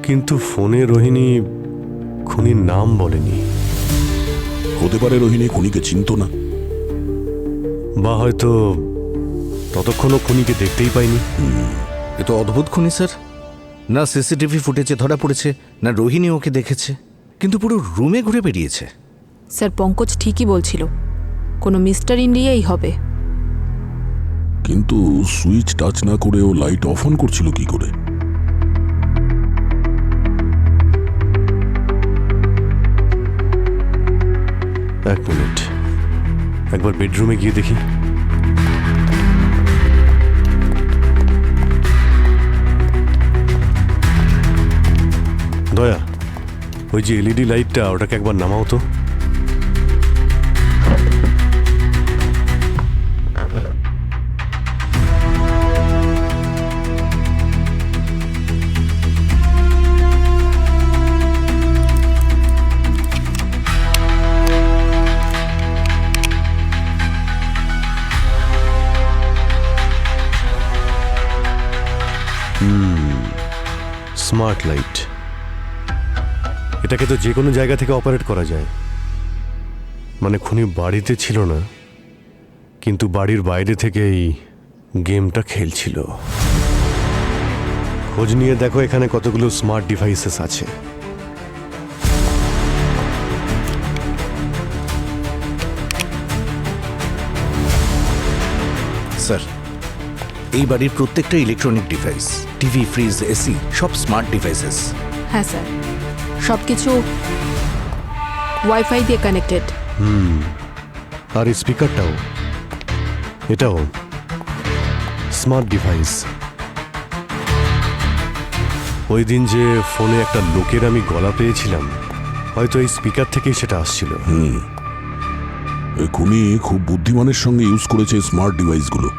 কিন্তু ফোনে রোহিণী খুনির নাম বলেনি। হতে পারে রোহিণী খুনিকে চিনতো না, বা হয়তো ততক্ষণও খুনিকে দেখতেই পাইনি। এ তো অদ্ভুত খুনি স্যার। না সিসিটিভি ফুটেজে ধরা পড়েছে, না রোহিণী ওকে দেখেছে, কিন্তু পুরো রুমে ঘুরে বেরিয়েছে। স্যার পঙ্কজ ঠিকই বলছিল, কোনো মিস্টার ইন্ডিয়াই হবে। কিন্তু সুইচ টাচ না করে ও লাইট অফ অন করছিল কি করে? এক মিনিট, একবার বেডরুমে গিয়ে দেখি। দয়া, ওই যে এলইডি লাইটটা, ওটাকে একবার নামাও তো। স্মার্ট লাইট, এটাকে তো যে কোনো জায়গা থেকে অপারেট করা যায়। মানে খুনি বাড়িতে ছিল না, কিন্তু বাড়ির বাইরে থেকে এই গেমটা খেলছিল। খোঁজ নিয়ে দেখো এখানে কতগুলো স্মার্ট ডিভাইসেস আছে। স্যার, এই বাড়ির প্রত্যেকটা electronic device, TV, fridge, AC, সব স্মার্ট ডিভাইসেস। হ্যাঁ স্যার, সব কিছু ওয়াইফাই দিয়ে কানেক্টেড। আর এই স্পিকারটাও, এটাও স্মার্ট ডিভাইস। ওই দিন যে ফোনে একটা লোকের আমি গলা পেয়েছিলাম, হয়তো এই স্পিকার থেকেই সেটা আসছিল। এই খুনি খুব বুদ্ধিমানের সঙ্গে ইউজ করেছে স্মার্ট ডিভাইসগুলো।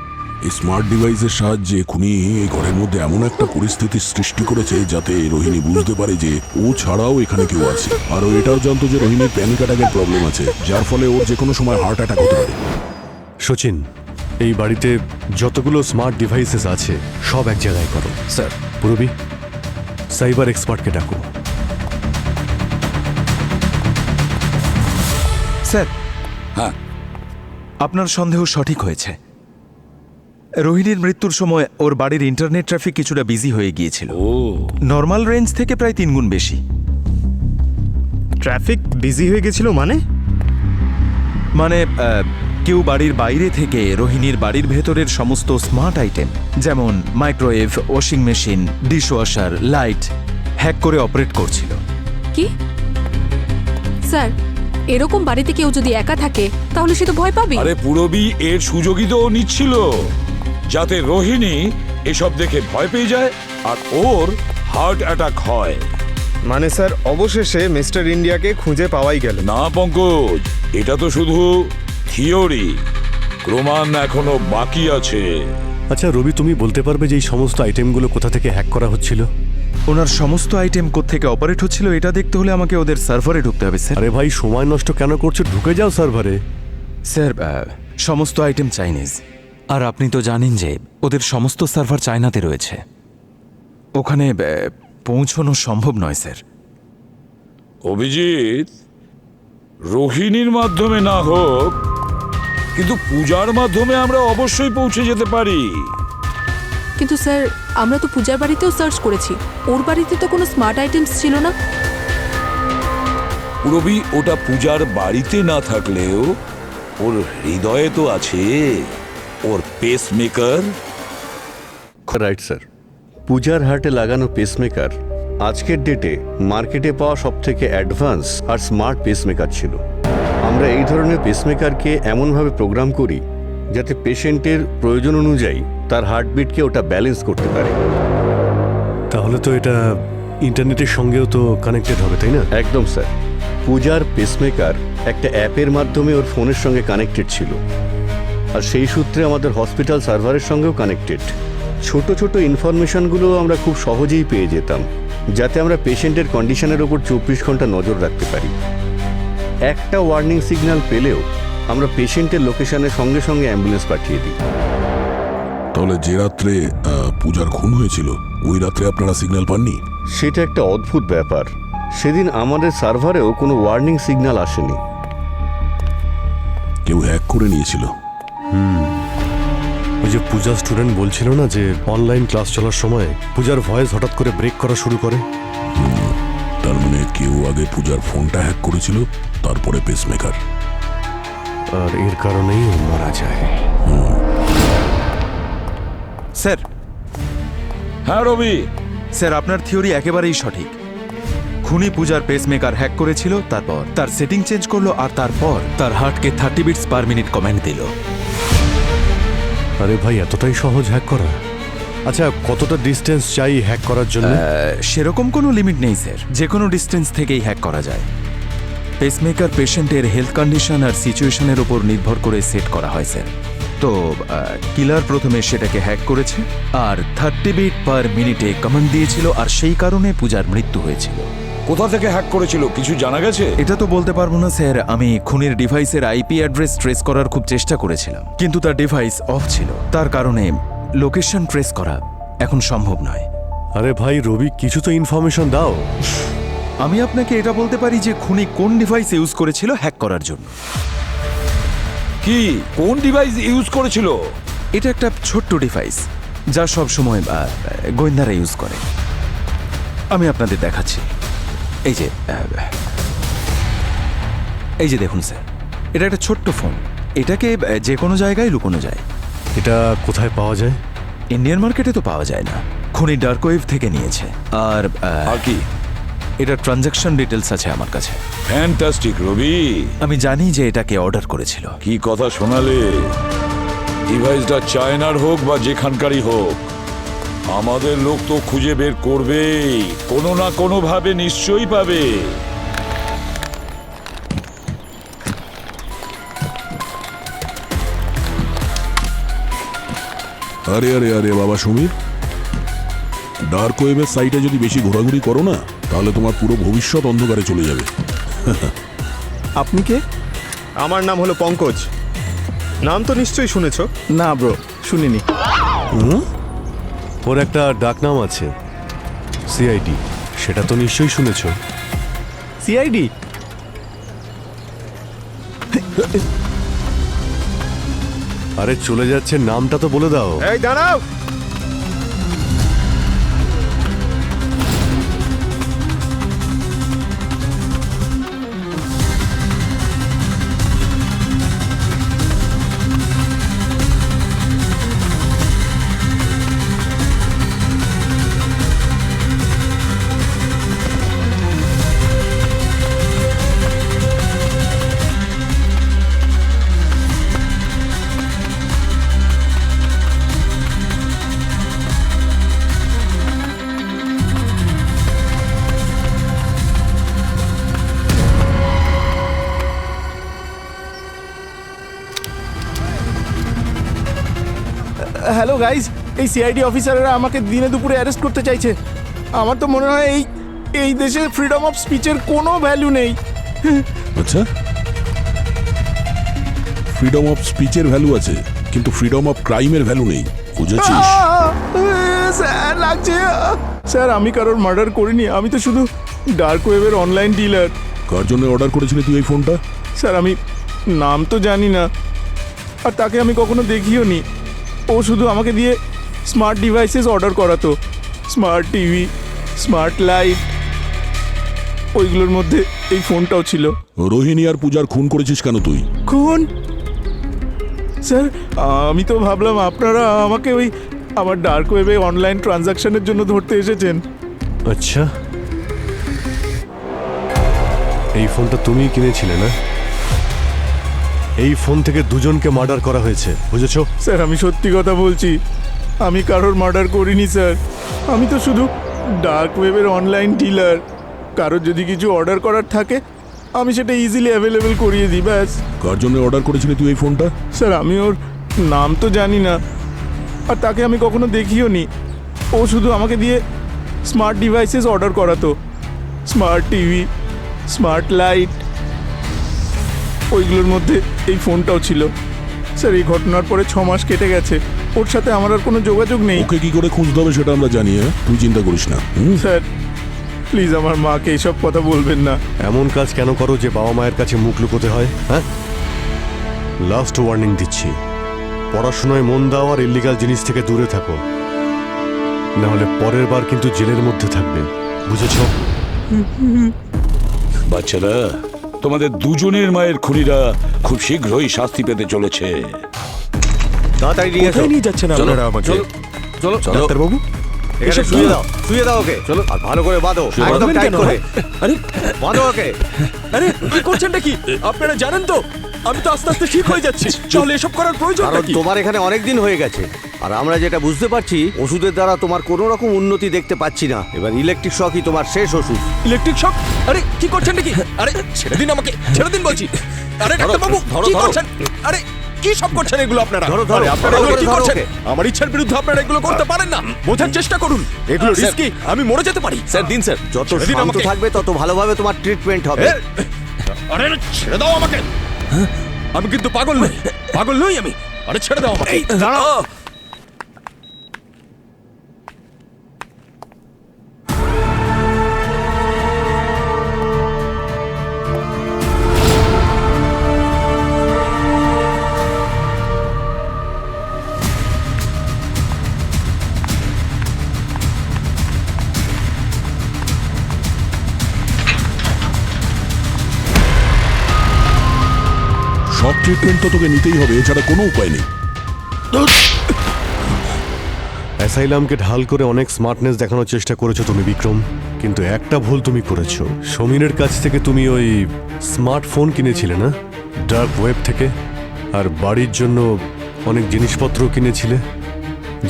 এই স্মার্ট ডিভাইসের সাহায্যে খুনি এই ঘরের মধ্যে এমন একটা পরিস্থিতির সৃষ্টি করেছে যাতে রোহিণী বুঝতে পারে যে ও ছাড়াও এখানে কেউ আছে। আর ও এটাও জানতো যে রোহিণীর প্যানিক অ্যাটাকের প্রবলেম আছে, যার ফলে ওর যে কোনো সময় হার্ট অ্যাটাক হতে পারে। সচিন, এই বাড়িতে যতগুলো স্মার্ট ডিভাইসেস আছে সব এক জায়গায় করো। স্যার, পুরবি, সাইবার এক্সপার্টকে ডাকো। স্যার, হ্যাঁ, আপনার সন্দেহ সঠিক হয়েছে। রোহিণীর মৃত্যুর সময় ওর বাড়ির ইন্টারনেট ট্রাফিক কিছুটা বিজি হয়ে গিয়েছিল। নর্মাল রেঞ্জ থেকে প্রায় 3 গুণ বেশি। ট্রাফিক বিজি হয়ে গেছিল মানে কেউ বাড়ির বাইরে থেকে রোহিণীর বাড়ির ভেতরের সমস্ত স্মার্ট আইটেম, যেমন microwave, washing machine, dishwasher, light hack করে অপারেট করছিল। কি স্যার, এরকম বাড়িতে কেউ যদি একা থাকে তাহলে সে তো ভয় পাবে। আরে পুরবি এর সুযোগই তো ও নিচ্ছিল, যাতে রোহিণী এসব দেখে ভয় পেয়ে যায় আর ওর হার্ট অ্যাটাক হয়। মানে স্যার, অবশেষে মিস্টার ইন্ডিয়াকে খুঁজে পাওয়াই গেল। না পঙ্কজ, এটা তো শুধু থিওরি, প্রমাণ এখনো বাকি আছে। আচ্ছা রবি, তুমি বলতে পারবে যে এই সমস্ত আইটেমগুলো কোথা থেকে হ্যাক করা হচ্ছিল? ওনার সমস্ত আইটেম কোত্থেকে অপারেট হচ্ছিল এটা দেখতে হলে আমাকে ওদের সার্ভারে ঢুকতে হবে স্যার। আরে ভাই, সময় নষ্ট কেন করছো? ঢুকে যাও সার্ভারে। স্যার, সমস্ত আইটেম চাইনিজ, আর আপনি তো জানেন যে ওদের সমস্ত সার্ভার চায়নাতে রয়েছে। ওখানে পৌঁছানো সম্ভব নয় স্যার। অভিজিৎ, রোহিণীর মাধ্যমে না হোক কিন্তু পূজার মাধ্যমে আমরা অবশ্যই পৌঁছে যেতে পারি। কিন্তু স্যার আমরা তো পূজার বাড়িতেও সার্চ করেছি, ওর বাড়িতে তো কোনো স্মার্ট আইটেমস ছিল না। রবি, ওটা পূজার বাড়িতে না থাকলেও ওর হৃদয়ে তো আছে ওর পেসমেকার। রাইট স্যার, পূজার হার্টে লাগানো পেসমেকার আজকের ডেটে মার্কেটে পাওয়া সবথেকে অ্যাডভান্স আর স্মার্ট পেসমেকার ছিল। আমরা এই ধরনের পেসমেকারকে এমনভাবে প্রোগ্রাম করি যাতে পেশেন্টের প্রয়োজন অনুযায়ী তার হার্টবিটকে ওটা ব্যালেন্স করতে পারে। তাহলে তো এটা ইন্টারনেটের সঙ্গেও তো কানেক্টেড হবে, তাই না? একদম স্যার, পূজার পেসমেকার একটা অ্যাপের মাধ্যমে ওর ফোনের সঙ্গে কানেক্টেড ছিল, আর সেই সূত্রে আমাদের হসপিটাল সার্ভারের সঙ্গেও কানেক্টেড। ছোট ছোট ইনফরমেশনগুলো আমরা খুব সহজেই পেয়ে যেতাম, যাতে আমরা পেশেন্টের কন্ডিশনের ওপর 24 ঘন্টা নজর রাখতে পারি। একটা ওয়ার্নিং সিগন্যাল পেলেও আমরা পেশেন্টের লোকেশনের সঙ্গে সঙ্গে অ্যাম্বুলেন্স পাঠিয়ে দিই। তাহলে যে রাত্রে পূজার খুন হয়েছিল ওই রাত্রে আপনারা সিগন্যাল পাননি? সেটা একটা অদ্ভুত ব্যাপার, সেদিন আমাদের সার্ভারেও কোনো ওয়ার্নিং সিগন্যাল আসেনি। কেউ হ্যাক করে নিয়েছিল। ওই যে পূজা স্টুডেন্ট বলছিল না যে অনলাইন ক্লাস চলার সময় পূজার ভয়েস হঠাৎ করে ব্রেক করা শুরু করে। তার মানে কেউ আগে পূজার ফোনটা হ্যাক করেছিল, তারপরে পেসমেকার, আর এর কারণেই ও মারা যায়। স্যার। হ্যাঁ রবি। স্যার, আপনার থিওরি একেবারেই সঠিক। খুনি পূজার পেসমেকার হ্যাক করেছিল, তারপর তার সেটিং চেঞ্জ করলো, আর তারপর তার হার্টকে 30 বিটস পার মিনিট কমান্ড দিল। আরে ভাই, এতটাই সহজ হ্যাক করা? আচ্ছা, কতটা ডিস্টেন্স চাই হ্যাক করার জন্য? সেরকম কোনো লিমিট নেই স্যার, যে কোনো ডিস্টেন্স থেকেই হ্যাক করা যায়। পেসমেকার পেশেন্টের হেলথ কন্ডিশন আর সিচুয়েশনের উপর নির্ভর করে সেট করা হয় স্যার। তো কিলার প্রথমে সেটাকে হ্যাক করেছে আর 30 বিট পার মিনিটে কমান্ড দিয়েছিল, আর সেই কারণে পূজার মৃত্যু হয়েছিল। কোথা থেকে হ্যাক করেছিল কিছু জানা গেছে? এটা তো বলতে পারবো না স্যার। আমি খুনির ডিভাইসের আইপি অ্যাড্রেস ট্রেস করার খুব চেষ্টা করেছিলাম, কিন্তু তার ডিভাইস অফ ছিল, তার কারণে লোকেশন ট্রেস করা এখন সম্ভব নয়। আরে ভাই রবি, কিছু তো ইনফরমেশন দাও। আমি আপনাকে এটা বলতে পারি যে খুনি কোন ডিভাইস ইউজ করেছিল হ্যাক করার জন্য। কি, কোন ডিভাইস ইউজ করেছিল? এটা একটা ছোট্ট ডিভাইস যা সব সময় গোয়েন্দারা ইউজ করে। আমি আপনাদের দেখাচ্ছি। এই যে দেখুন স্যার, এটা একটা ছোট্ট ফোন। এটাকে যে কোনো জায়গায় লুকোনো যায়। এটা কোথায় পাওয়া যায়? ইন্ডিয়ান মার্কেটে তো পাওয়া যায় না, খুনি ডার্ক ওয়েভ থেকে নিয়েছে। আর কি এটা ট্রানজাকশন ডিটেলস আছে আমার কাছে। ফ্যান্টাস্টিক রবি। আমি জানি যে এটাকে অর্ডার করেছিল। কি কথা শোনালে! ডিভাইসটা চায়নার হোক বা যেখানকারই হোক, আমাদের লোক তো খুঁজে বের করবেই, কোনো না কোনো ভাবে নিশ্চয়ই পাবে। আরে আরে আরে বাবা সমীর, ডার্ক ওয়েবের সাইটে যদি বেশি ঘোরাঘুরি করো না, তাহলে তোমার পুরো ভবিষ্যৎ অন্ধকারে চলে যাবে। আপনি কে? আমার নাম হলো পঙ্কজ। নাম তো নিশ্চয়ই শুনেছো? না ব্রো, শুনিনি। ওর একটা ডাক নাম আছে, সিআইডি। সেটা তো নিশ্চয়ই শুনেছো। সিআইডি? আরে চলে যাচ্ছে, নামটা তো বলে দাও। এই দাঁড়াও! হ্যালো গাইজ, এই সিআইডি অফিসাররা আমাকে দিনে দুপুরে অ্যারেস্ট করতে চাইছে। আমার তো মনে হয় এই দেশে ফ্রিডম অফ স্পিচের কোনো ভ্যালু নেই। আচ্ছা, ফ্রিডম অফ স্পিচের ভ্যালু আছে, কিন্তু ফ্রিডম অফ ক্রাইমের ভ্যালু নেই, বুঝেছিস? স্যার লাগছে। স্যার, আমি কারোর মার্ডার করিনি, আমি তো শুধু ডার্ক ওয়েবের অনলাইন ডিলার। কার জন্য অর্ডার করেছিলি তুই এই ফোনটা? স্যার, আমি নাম তো জানি না। আর তাকে আমি কখনো দেখিও নি। ও শুধু আমাকে দিয়ে স্মার্ট ডিভাইসেস অর্ডার করাতো, স্মার্ট টিভি, স্মার্ট লাইট, ওইগুলোর মধ্যে এই ফোনটাও ছিল। রোহিণী আর পূজার খুন করেছিস কেন তুই? খুন? স্যার, আমি তো ভাবলাম আপনারা আমাকে ওই আমার ডার্ক ওয়েবে অনলাইন ট্রানজাকশনের জন্য ধরতে এসেছেন। আচ্ছা, এই ফোনটা তুমিই কিনেছিলে না? এই ফোন থেকে দুজনকে মার্ডার করা হয়েছে, বুঝেছো? স্যার, আমি সত্যি কথা বলছি, আমি কারোর মার্ডার করিনি স্যার। আমি তো শুধু ডার্ক ওয়েবের অনলাইন ডিলার। কারোর যদি কিছু অর্ডার করার থাকে আমি সেটা ইজিলি অ্যাভেলেবেল করিয়ে দিই, ব্যাস। কার জন্য অর্ডার করেছিলি তুই এই ফোনটা? স্যার, আমি ওর নাম তো জানি না, আর তাকে আমি কখনো দেখিও নি। ও শুধু আমাকে দিয়ে স্মার্ট ডিভাইসেস অর্ডার করাতো, স্মার্ট টিভি, স্মার্ট লাইট, ওইগুলোর মধ্যে এই ফোনটাও ছিল। স্যার, এই ঘটনার পরে 6 মাস কেটে গেছে, ওর সাথে আমার আর কোনো যোগাযোগ নেই। ওকে কি করে খুঁজতে হবে সেটা আমরা জানি, তুই চিন্তা করিস না। স্যার, প্লিজ আমার মাকে এইসব কথা বলবেন না। এমন কাজ কেন করো যে বাবা মায়ের কাছে মুখ লুকোতে হয়? হ্যাঁ, লাস্ট ওয়ার্নিং দিচ্ছি, পড়াশোনায় মন দাও আর ইল্লিগাল জিনিস থেকে দূরে থাকো, না হলে পরের বার কিন্তু জেলের মধ্যে থাকবে, বুঝেছো? বাচ্চারা, তোমাদের দুজনের মায়ের খুনিরা খুব শীঘ্রই শাস্তি পেতে চলেছে। তাড়াতাড়ি নিয়ে এসো। কোথায় নিয়ে যাচ্ছেন আপনারা আমাকে? চলো ডাক্তারবাবু, এখানে শুয়ে দাও ওকে। চলো, আর ভালো করে বাঁধো, একদম টাইট করে। আরে বাঁধো ওকে। আরে কি করছেনটা কি? আপনারা জানেন তো আমি তো আস্তে আস্তে ঠিক হয়ে যাচ্ছি, তাহলে এসব করার প্রয়োজন কারণ কি? তোমার এখানে অনেক দিন হয়ে গেছে, আর আমরা যেটা বুঝতে পারছি ওষুধের দ্বারা তোমার কোনো রকম উন্নতি দেখতে পাচ্ছি না। এবার ইলেকট্রিক শকই তোমার শেষ ওষুধ। Electric shock? আরে কি করছেন নাকি? আরে ছেড়ে দিন আমাকে, ছেড়ে দিন বলছি। আরে ডাক্তারবাবু, কি করছেন? আরে কি সব করছেন এগুলো আপনারা? আরে আপনারা এগুলো কি করছেন? আমার ইচ্ছার বিরুদ্ধে আপনারা এগুলো করতে পারেন না, বোঝার চেষ্টা করুন। এগুলো রিস্কি, আমি মরে যেতে পারি। স্যার দিন স্যার, যত শান্ত থাকবে তত ভালোভাবে তোমার ট্রিটমেন্ট হবে। আরে ছেড়ে দাও আমাকে, আমি কিন্তু পাগল নই, পাগল নই আমি। আরে ছেড়ে দাও আমাকে। দাঁড়াও। সব ট্রিটমেন্ট তো তোকে নিতেই হবে, এছাড়া কোনো উপায় নেই। অ্যাসাইলামকে ঢাল করে অনেক স্মার্টনেস দেখানোর চেষ্টা করেছো তুমি বিক্রম, কিন্তু একটা ভুল তুমি করেছো। সমীরের কাছ থেকে তুমি ওই স্মার্টফোন কিনেছিলে না, ডার্ক ওয়েব থেকে, আর বাড়ির জন্য অনেক জিনিসপত্র কিনেছিলে,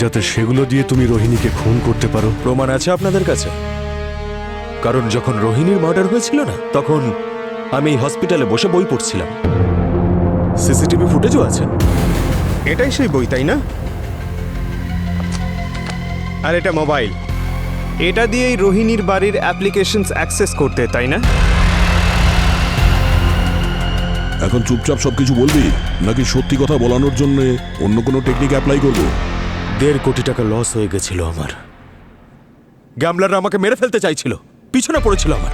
যাতে সেগুলো দিয়ে তুমি রোহিণীকে খুন করতে পারো। প্রমাণ আছে আপনাদের কাছে? কারণ যখন রোহিণীর মার্ডার হয়েছিল না, তখন আমি এই হসপিটালে বসে বই পড়ছিলাম। সিসিটিভি ফুটেজও আছে। এটাই সেই বই, তাই না? আর এটা মোবাইল, এটা দিয়েই রোহিণীর বাড়ির অ্যাপ্লিকেশনস অ্যাক্সেস করতে, তাই না? এখন চুপচাপ সবকিছু বলবি, নাকি সত্যি কথা বলানোর জন্য অন্য কোনো টেকনিক অ্যাপ্লাই করবো? 1.5 কোটি টাকা লস হয়ে গেছিল আমার। গ্যামলাররা আমাকে মেরে ফেলতে চাইছিল, পিছনে পড়েছিল আমার।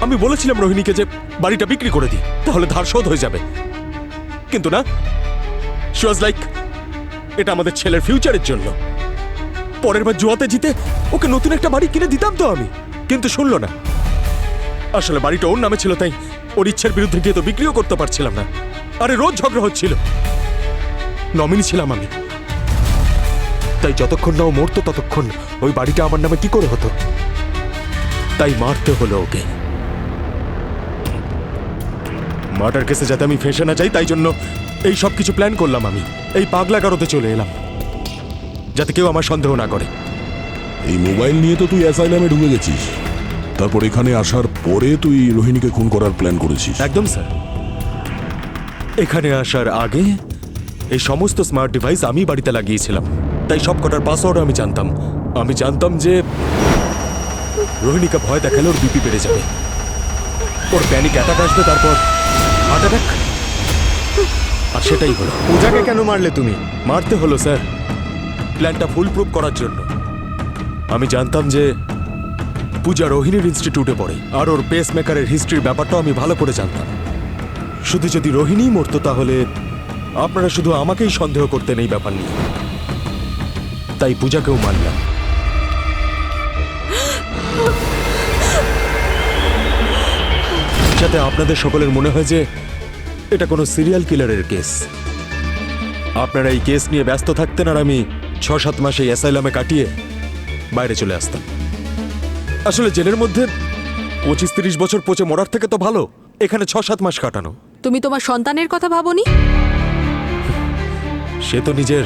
আমি বলেছিলাম রোহিণীকে যে বাড়িটা বিক্রি করে দিই, তাহলে ধার শোধ হয়ে যাবে। কিন্তু না, শি ওয়াজ লাইক, এটা আমাদের ছেলের ফিউচারের জন্য। পরের বার জুয়াতে জিতে ওকে নতুন একটা বাড়ি কিনে দিতাম তো আমি, কিন্তু শুনলো না। আসলে বাড়িটা ওর নামে ছিল, তাই ওর ইচ্ছের বিরুদ্ধে গিয়ে তো বিক্রিও করতে পারছিলাম না। আরে রোজ ঝগড়া হচ্ছিল, নমিনি ছিলাম আমি, তাই যতক্ষণ না ও মরতো ততক্ষণ ওই বাড়িটা আমার নামে কি করে হতো। তাই মারতে হলো ওকে। মার্ডার কেসে যাতে আমি ফেঁসে না যাই, তাই জন্য এই সব কিছু প্ল্যান করলাম। আমি এই পাগলা গারোতে চলে এলাম, যাতে কেউ আমার সন্দেহ না করে। এই মোবাইল নিয়ে তো তুই অ্যাসাইলামে ঢুকে গেছিস, তারপর এখানে আসার পরে তুই রোহিণীকে খুন করার প্ল্যান করেছিস? একদম স্যার। এখানে আসার আগে এই সমস্ত স্মার্ট ডিভাইস আমি বাড়িতে লাগিয়েছিলাম, তাই সব কটার পাসওয়ার্ড আমি জানতাম। আমি জানতাম যে রোহিণীকে ভয় দেখালে ওর বিপি বেড়ে যাবে, ওর প্যানিক অ্যাটাক আসবে, তারপর হার্ট অ্যাটাক। আর সেটাই হলো। পূজাকে কেন মারলে তুমি? মারতে হলো স্যার, প্ল্যানটা ফুল প্রুফ করার জন্য। আমি জানতাম যে পূজা রোহিণীর ইনস্টিটিউটে পড়ে, আর ওর পেস মেকারের হিস্ট্রির ব্যাপারটাও আমি ভালো করে জানতাম। শুধু যদি রোহিণী মরতো, তাহলে আপনারা শুধু আমাকেই সন্দেহ করতেন এই ব্যাপার নিয়ে, তাই পূজাকেও মানলাম। যাতে আপনাদের সকলের মনে হয় যে এটা কোনো সিরিয়াল কিলারের কেস। আপনারা এই কেস নিয়ে ব্যস্ত থাকতেন আর আমি 6-7 মাস এই অ্যাসাইলামে কাটিয়ে বাইরে চলে আসতাম। আসলে জেলের মধ্যে 25-30 বছর পচে মরার থেকে তো ভালো এখানে 6-7 মাস কাটানো। তুমি তোমার সন্তানের কথা ভাবোনি? সে তো নিজের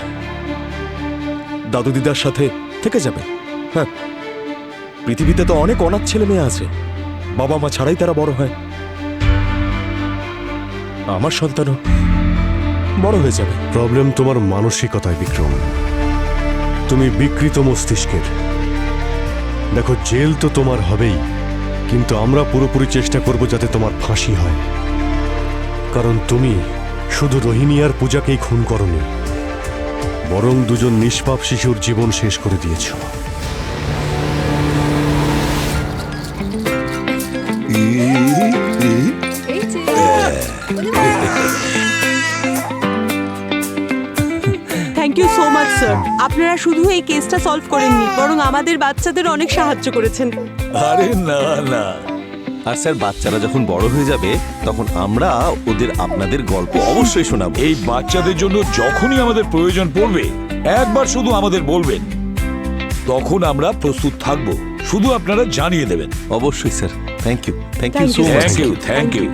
দাদু দিদার সাথে থেকে যাবে। হ্যাঁ, পৃথিবীতে তো অনেক অনাথ ছেলে মেয়ে আছে, বাবা মা ছাড়াই তারা বড় হয়। আমার সন্তানও বড় হয়ে যাবে। প্রবলেম তোমার মানসিকতায় বিক্রম, তুমি বিকৃত মস্তিষ্কের। দেখো, জেল তো তোমার হবেই, কিন্তু আমরা পুরোপুরি চেষ্টা করব যাতে তোমার ফাঁসি হয়। কারণ তুমি শুধু রোহিণী আর পূজাকেই খুন করনি, বরং দুজন নিষ্পাপ শিশুর জীবন শেষ করে দিয়েছ। Thank you so much sir. আপনারা শুধু এই কেসটা সলভ করেননি, বরং আমাদের বাচ্চাদের অনেক সাহায্য করেছেন। আরে না না, আর স্যার, বাচ্চারা যখন বড় হয়ে যাবে তখন আমরা ওদের আপনাদের গল্প অবশ্যই শোনাবো। এই বাচ্চাদের জন্য যখনই আমাদের প্রয়োজন পড়বে একবার শুধু আমাদের বলবেন, তখন আমরা প্রস্তুত থাকব। শুধু আপনারা জানিয়ে দেবেন। অবশ্যই sir. Thank you Thank you, so much. Thank you.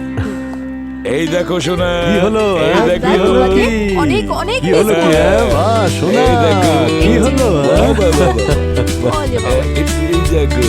এই দেখো শোনা, কি হলো? এই দেখো, অনেক অনেক কি হলো? কি বাহ, সোনা, এই দেখো, কি হলো? বাবা, বাবা, এই দেখো।